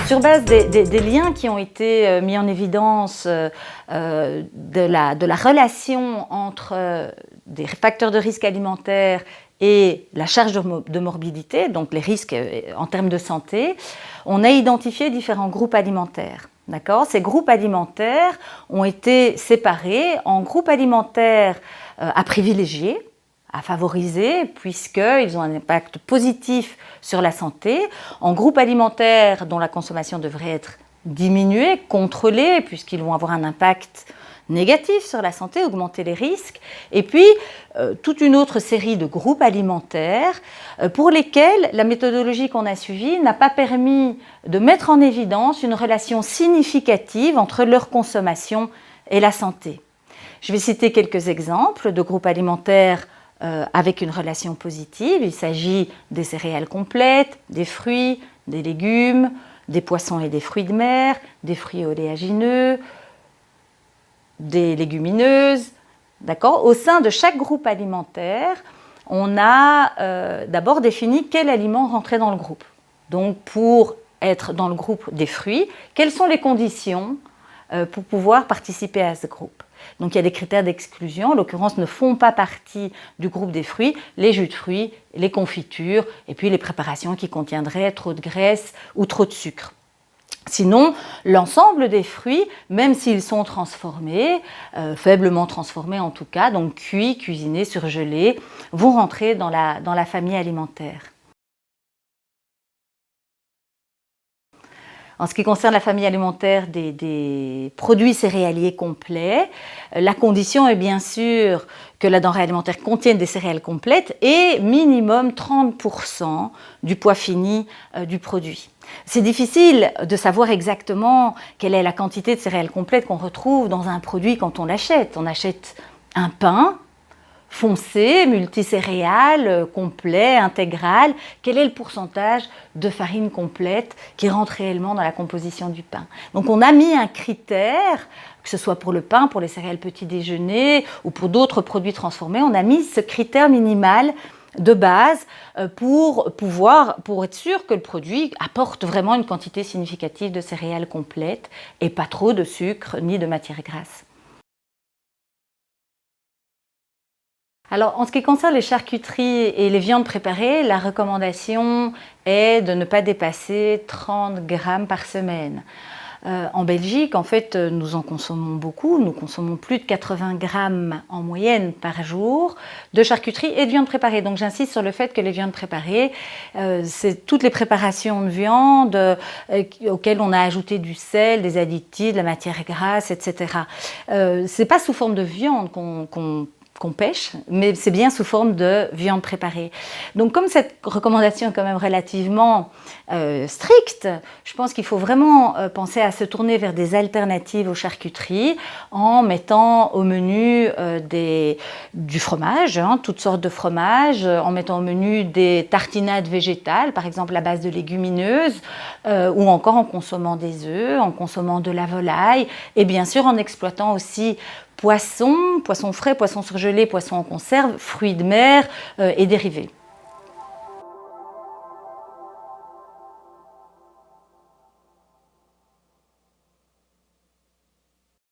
Sur base des liens qui ont été mis en évidence de la relation entre des facteurs de risque alimentaire et la charge de morbidité, donc les risques en termes de santé, on a identifié différents groupes alimentaires. D'accord ? Ces groupes alimentaires ont été séparés en groupes alimentaires à privilégier, à favoriser, puisqu'ils ont un impact positif sur la santé, en groupes alimentaires dont la consommation devrait être diminuée, contrôlée, puisqu'ils vont avoir un impact négatif sur la santé, augmenter les risques, et puis toute une autre série de groupes alimentaires pour lesquels la méthodologie qu'on a suivie n'a pas permis de mettre en évidence une relation significative entre leur consommation et la santé. Je vais citer quelques exemples de groupes alimentaires avec une relation positive. Il s'agit des céréales complètes, des fruits, des légumes, des poissons et des fruits de mer, des fruits oléagineux, des légumineuses. D'accord ? Au sein de chaque groupe alimentaire, on a d'abord défini quel aliment rentrait dans le groupe. Donc pour être dans le groupe des fruits, quelles sont les conditions pour pouvoir participer à ce groupe ? Donc il y a des critères d'exclusion, en l'occurrence ne font pas partie du groupe des fruits, les jus de fruits, les confitures et puis les préparations qui contiendraient trop de graisse ou trop de sucre. Sinon, l'ensemble des fruits, même s'ils sont transformés, faiblement transformés en tout cas, donc cuits, cuisinés, surgelés, vont rentrer dans la famille alimentaire. En ce qui concerne la famille alimentaire des produits céréaliers complets, la condition est bien sûr que la denrée alimentaire contienne des céréales complètes et minimum 30% du poids fini du produit. C'est difficile de savoir exactement quelle est la quantité de céréales complètes qu'on retrouve dans un produit quand on l'achète. On achète un pain foncé, multicéréales, complet, intégral. Quel est le pourcentage de farine complète qui rentre réellement dans la composition du pain? Donc on a mis un critère, que ce soit pour le pain, pour les céréales petit déjeuner ou pour d'autres produits transformés, on a mis ce critère minimal de base pour être sûr que le produit apporte vraiment une quantité significative de céréales complètes et pas trop de sucre ni de matières grasses. Alors, en ce qui concerne les charcuteries et les viandes préparées, la recommandation est de ne pas dépasser 30 grammes par semaine. En Belgique, en fait, nous en consommons beaucoup. Nous consommons plus de 80 grammes en moyenne par jour de charcuterie et de viande préparée. Donc, j'insiste sur le fait que les viandes préparées, c'est toutes les préparations de viande auxquelles on a ajouté du sel, des additifs, de la matière grasse, etc. C'est pas sous forme de viande qu'on pêche, mais c'est bien sous forme de viande préparée. Donc comme cette recommandation est quand même relativement stricte, je pense qu'il faut vraiment penser à se tourner vers des alternatives aux charcuteries en mettant au menu du fromage, toutes sortes de fromages, en mettant au menu des tartinades végétales, par exemple à base de légumineuses, ou encore en consommant des œufs, en consommant de la volaille, et bien sûr en exploitant aussi poissons frais, poissons surgelés, poissons en conserve, fruits de mer et dérivés.